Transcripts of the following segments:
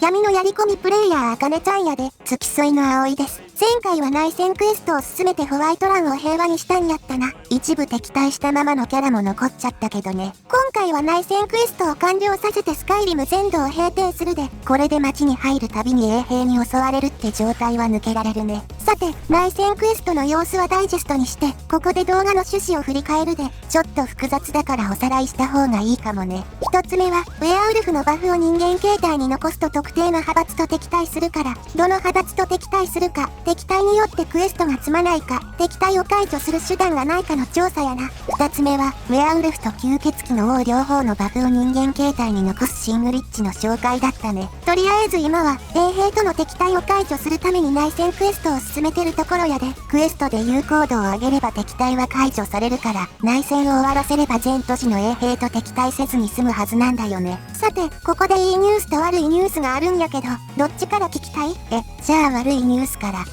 闇のやり込みプレイヤーあかねちゃんやで、付き添いの葵です。前回は内戦クエストを進めてホワイトランを平和にしたんやったな。一部敵対したままのキャラも残っちゃったけどね。今回は内戦クエストを完了させてスカイリム全土を閉店するで、これで街に入るたびに衛兵に襲われるって状態は抜けられるね。さて、内戦クエストの様子はダイジェストにして、ここで動画の趣旨を振り返るで、ちょっと複雑だからおさらいした方がいいかもね。一つ目は、ウェアウルフのバフを人間形態に残すと特定の派閥と敵対するから、どの派閥と敵対するか、敵対によってクエストが積まないか、敵対を解除する手段がないかの調査やな。二つ目は、ウェアウルフと吸血鬼の王両方のバフを人間形態に残すシングリッチの紹介だったね。とりあえず今は、衛兵との敵対を解除するために内戦クエストを進めてるところやで、クエストで有効度を上げれば敵対は解除されるから、内戦を終わらせれば全都市の衛兵と敵対せずに済むはずなんだよね。さて、ここでいいニュースと悪いニュースがあるんやけど、どっちから聞きたい？じゃあ悪いニュースから。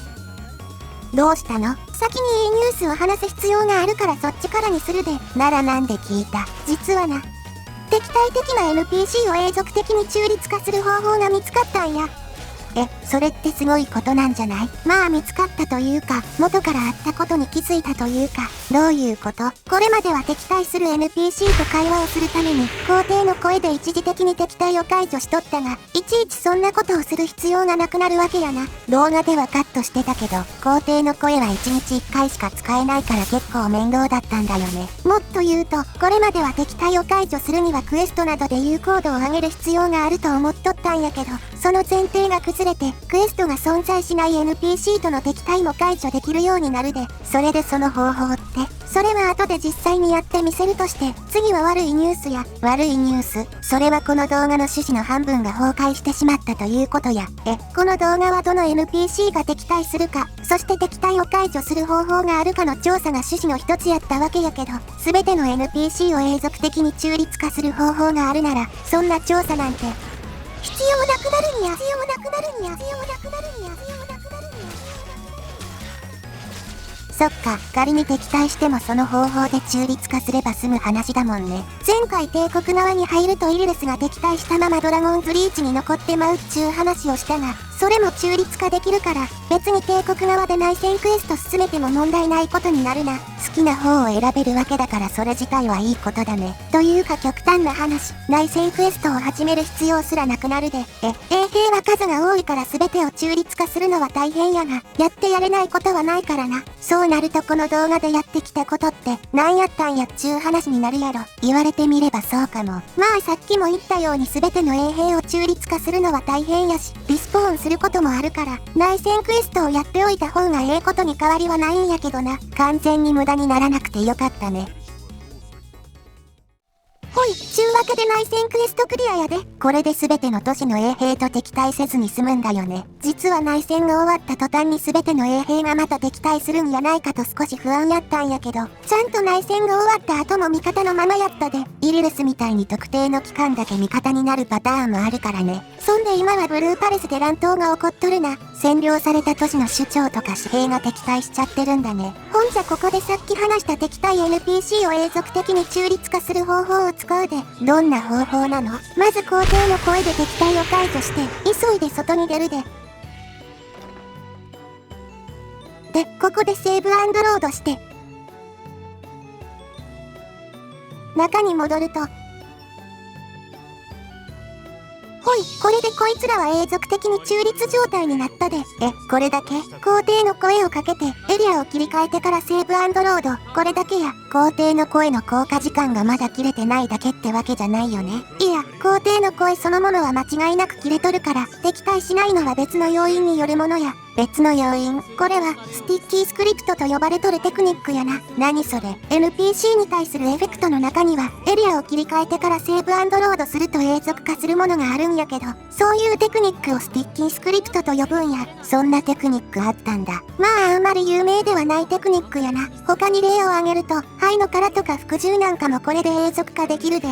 どうしたの？先にいいニュースを話す必要があるからそっちからにするで。ならなんで聞いた？実はな、敵対的な NPC を永続的に中立化する方法が見つかったんや。それってすごいことなんじゃない？まあ見つかったというか、元からあったことに気づいたというか、どういうこと？これまでは敵対する NPC と会話をするために、皇帝の声で一時的に敵対を解除しとったが、いちいちそんなことをする必要がなくなるわけやな。動画ではカットしてたけど、皇帝の声は1日1回しか使えないから結構面倒だったんだよね。もっと言うと、これまでは敵対を解除するにはクエストなどで有効度を上げる必要があると思っとったんやけど、その前提が崩れて、クエストが存在しない NPC との敵対も解除できるようになるで、それでその方法って、それは後で実際にやってみせるとして、次は悪いニュースや、悪いニュース。それはこの動画の趣旨の半分が崩壊してしまったということや、この動画はどの NPC が敵対するか、そして敵対を解除する方法があるかの調査が趣旨の一つやったわけやけど、すべての NPC を永続的に中立化する方法があるなら、そんな調査なんて、必要なくなるんや。そっか、仮に敵対してもその方法で中立化すれば済む話だもんね。前回帝国側に入るとイルレスが敵対したままドラゴンズリーチに残ってまうっちゅう話をしたが、それも中立化できるから、別に帝国側で内戦クエスト進めても問題ないことになるな。好きな方を選べるわけだからそれ自体はいいことだね。というか極端な話、内戦クエストを始める必要すらなくなるで。衛兵は数が多いから全てを中立化するのは大変やが、やってやれないことはないからな。そうなるとこの動画でやってきたことって、なんやったんやっちゅう話になるやろ。言われてみればそうかも。まあさっきも言ったように全ての衛兵を中立化するのは大変やし、リスポーンすることもあるから、内戦クエストをやっておいた方がええことに変わりはないんやけどな。完全に無駄にならなくてよかったね。ほい、ちゅうわけで内戦クエストクリアやで。これで全ての都市の衛兵と敵対せずに済むんだよね。実は内戦が終わった途端に全ての衛兵がまた敵対するんやないかと少し不安やったんやけど、ちゃんと内戦が終わった後も味方のままやったで。イリレスみたいに特定の期間だけ味方になるパターンもあるからね。そんで今はブルーパレスで乱闘が起こっとるな。占領された都市の首長とか私兵が敵対しちゃってるんだね。ほんじゃここでさっき話した敵対 NPC を永続的に中立化する方法を使うで。どんな方法なの？まず皇帝の声で敵対を解除して、急いで外に出るで。で、ここでセーブ&ロードして、中に戻ると、ほい、これでこいつらは永続的に中立状態になったで。これだけ？皇帝の声をかけて、エリアを切り替えてからセーブ&ロード。これだけや。皇帝の声の効果時間がまだ切れてないだけってわけじゃないよね。いや、皇帝の声そのものは間違いなく切れとるから、敵対しないのは別の要因によるものや。別の要因。これは、スティッキースクリプトと呼ばれとるテクニックやな。何それ？ NPC に対するエフェクトの中には、エリアを切り替えてからセーブ&ロードすると永続化するものがあるんやけど、そういうテクニックをスティッキースクリプトと呼ぶんや。そんなテクニックあったんだ。まああんまり有名ではないテクニックやな。他に例を挙げると、灰の殻とか服従なんかもこれで永続化できるで。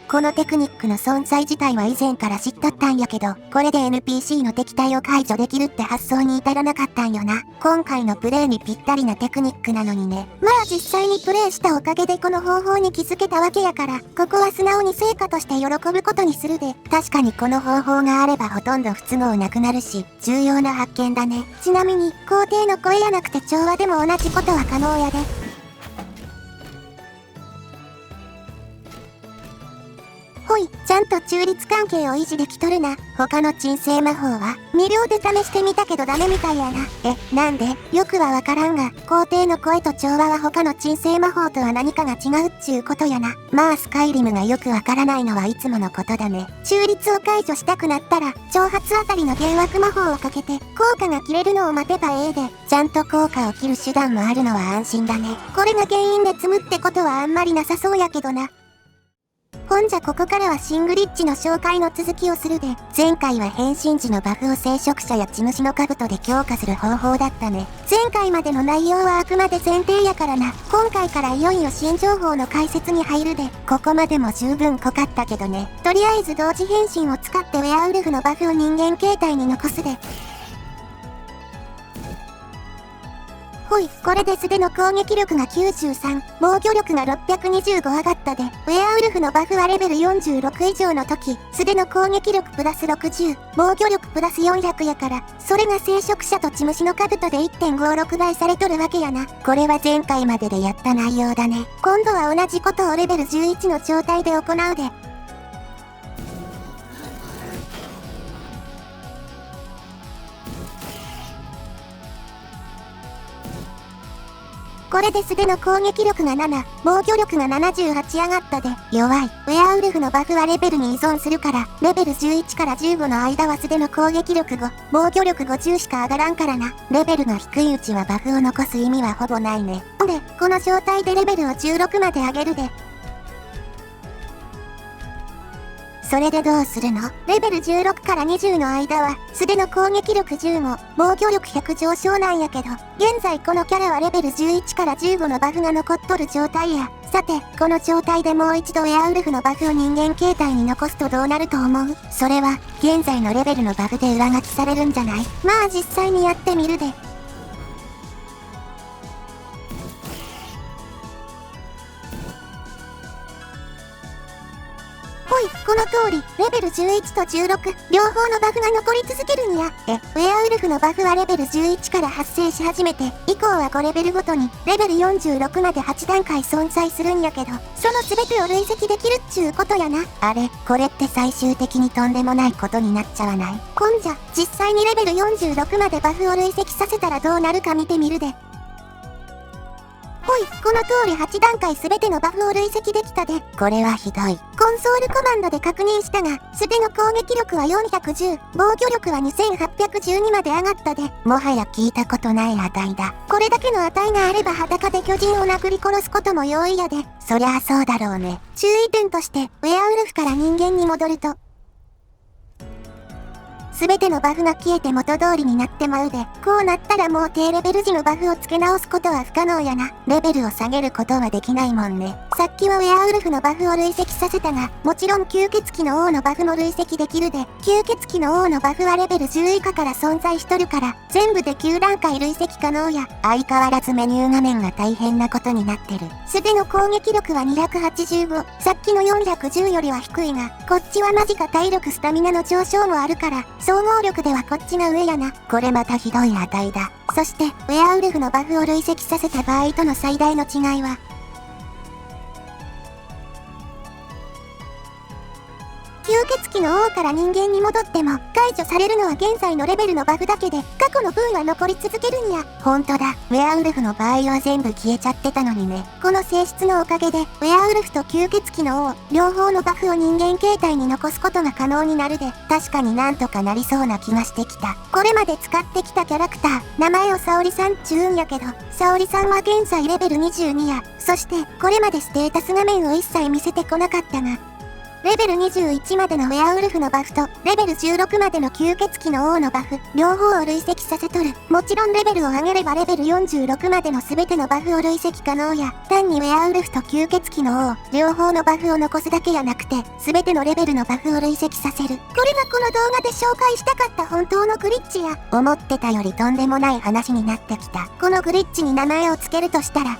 このテクニックの存在自体は以前から知っとったんやけど、これで NPC の敵対を解除できるって発想にに至らなかったんよな。今回のプレイにぴったりなテクニックなのにね。まあ実際にプレイしたおかげでこの方法に気づけたわけやから、ここは素直に成果として喜ぶことにするで。確かにこの方法があればほとんど不都合なくなるし、重要な発見だね。ちなみに、皇帝の声やなくて調和でも同じことは可能やで。ほい、ちゃんと中立関係を維持できとるな。他の鎮静魔法は無料で試してみたけどダメみたいやな。なんで？よくはわからんが、皇帝の声と調和は他の鎮静魔法とは何かが違うっちゅうことやな。まあスカイリムがよくわからないのはいつものことだね。中立を解除したくなったら、挑発あたりの幻惑魔法をかけて、効果が切れるのを待てばええで、ちゃんと効果を切る手段もあるのは安心だね。これが原因で積むってことはあんまりなさそうやけどな。ほんじゃここからはシングリッチの紹介の続きをするで、前回は変身時のバフを聖職者や血主の兜で強化する方法だったね。前回までの内容はあくまで前提やからな。今回からいよいよ新情報の解説に入るで、ここまでも十分濃かったけどね。とりあえず同時変身を使ってウェアウルフのバフを人間形態に残すで。ほい、これで素手の攻撃力が93、防御力が625上がったで、ウェアウルフのバフはレベル46以上の時、素手の攻撃力プラス60、防御力プラス400やから、それが聖職者と血虫の兜で 1.56 倍されとるわけやな。これは前回まででやった内容だね。今度は同じことをレベル11の状態で行うで。これで素手の攻撃力が7、防御力が78上がったで、弱い。ウェアウルフのバフはレベルに依存するから、レベル11から15の間は素手の攻撃力5、防御力50しか上がらんからな。レベルが低いうちはバフを残す意味はほぼないね。で、この状態でレベルを16まで上げるで。それでどうするの？レベル16から20の間は、素手の攻撃力15、防御力100上昇なんやけど、現在このキャラはレベル11から15のバフが残っとる状態や。さて、この状態でもう一度ウェアウルフのバフを人間形態に残すとどうなると思う？それは、現在のレベルのバフで上書きされるんじゃない？まあ実際にやってみるで。ほい、この通り、レベル11と16、両方のバフが残り続けるんや。ウェアウルフのバフはレベル11から発生し始めて、以降は5レベルごとに、レベル46まで8段階存在するんやけど、その全てを累積できるっちゅうことやな。あれ、これって最終的にとんでもないことになっちゃわない？今じゃ、実際にレベル46までバフを累積させたらどうなるか見てみるで。ほい、この通り8段階すべてのバフを累積できたで。これはひどい。コンソールコマンドで確認したが、素手の攻撃力は410、防御力は2812まで上がったで。もはや聞いたことない値だ。これだけの値があれば裸で巨人を殴り殺すことも容易やで。そりゃあそうだろうね。注意点として、ウェアウルフから人間に戻ると、すべてのバフが消えて元通りになってまうで。こうなったらもう低レベル時のバフを付け直すことは不可能やな。レベルを下げることはできないもんね。さっきはウェアウルフのバフを累積させたが、もちろん吸血鬼の王のバフも累積できるで。吸血鬼の王のバフはレベル10以下から存在しとるから、全部で9段階累積可能や。相変わらずメニュー画面が大変なことになってる。素手の攻撃力は285。さっきの410よりは低いが、こっちはマジか体力スタミナの上昇もあるから、総合力ではこっちが上やな。これまたひどい値だ。そして、ウェアウルフのバフを累積させた場合との最大の違いは、吸血鬼の王から人間に戻っても、解除されるのは現在のレベルのバフだけで、過去の分は残り続けるんや。ほんとだ、ウェアウルフの場合は全部消えちゃってたのにね。この性質のおかげで、ウェアウルフと吸血鬼の王、両方のバフを人間形態に残すことが可能になるで、確かになんとかなりそうな気がしてきた。これまで使ってきたキャラクター、名前を沙織さんっちゅうんやけど、沙織さんは現在レベル22や。そして、これまでステータス画面を一切見せてこなかったが、レベル21までのウェアウルフのバフと、レベル16までの吸血鬼の王のバフ、両方を累積させとる。もちろんレベルを上げればレベル46までの全てのバフを累積可能や、単にウェアウルフと吸血鬼の王、両方のバフを残すだけやなくて、全てのレベルのバフを累積させる。これがこの動画で紹介したかった本当のグリッチや、思ってたよりとんでもない話になってきた。このグリッチに名前を付けるとしたら、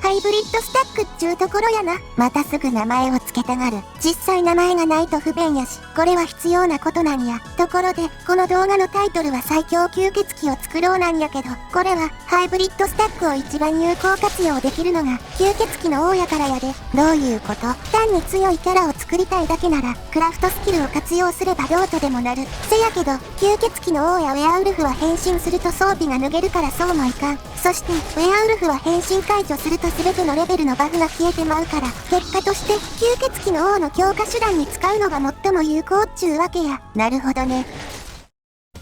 ハイブリッドスタックっちゅうところやな。またすぐ名前を付けたがる。実際名前がないと不便やし、これは必要なことなんや。ところで、この動画のタイトルは最強吸血鬼を作ろうなんやけど、これはハイブリッドスタックを一番有効活用できるのが吸血鬼の王やからやで。どういうこと？単に強いキャラを作りたいだけなら、クラフトスキルを活用すればどうとでもなる。せやけど、吸血鬼の王やウェアウルフは変身すると装備が脱げるからそうもいかん。そして、ウェアウルフは変身解除すると全てのレベルのバフが消えてまうから、結果として吸血鬼の王の強化手段に使うのが最も有効っちゅうわけや。なるほどね。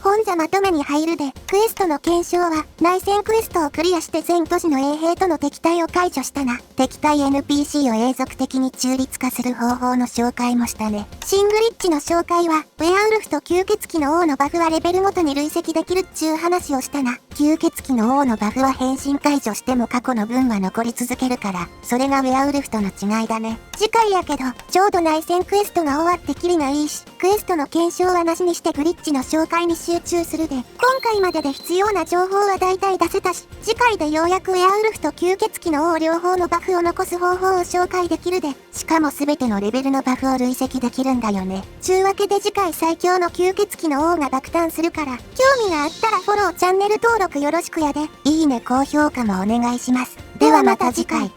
本座まとめに入るで、クエストの検証は、内戦クエストをクリアして全都市の衛兵との敵対を解除したな。敵対 NPC を永続的に中立化する方法の紹介もしたね。シングリッチの紹介は、ウェアウルフと吸血鬼の王のバフはレベルごとに累積できるっちゅう話をしたな。吸血鬼の王のバフは変身解除しても過去の分は残り続けるから、それがウェアウルフとの違いだね。次回やけど、ちょうど内戦クエストが終わってキリがいいし、クエストの検証はなしにしてグリッチの紹介に集中するで、今回までで必要な情報は大体出せたし、次回でようやくウェアウルフと吸血鬼の王両方のバフを残す方法を紹介できるで、しかも全てのレベルのバフを累積できるんだよね。ちゅうわけで次回最強の吸血鬼の王が爆誕するから、興味があったらフォローチャンネル登録よろしくやで、いいね高評価もお願いします。ではまた次回。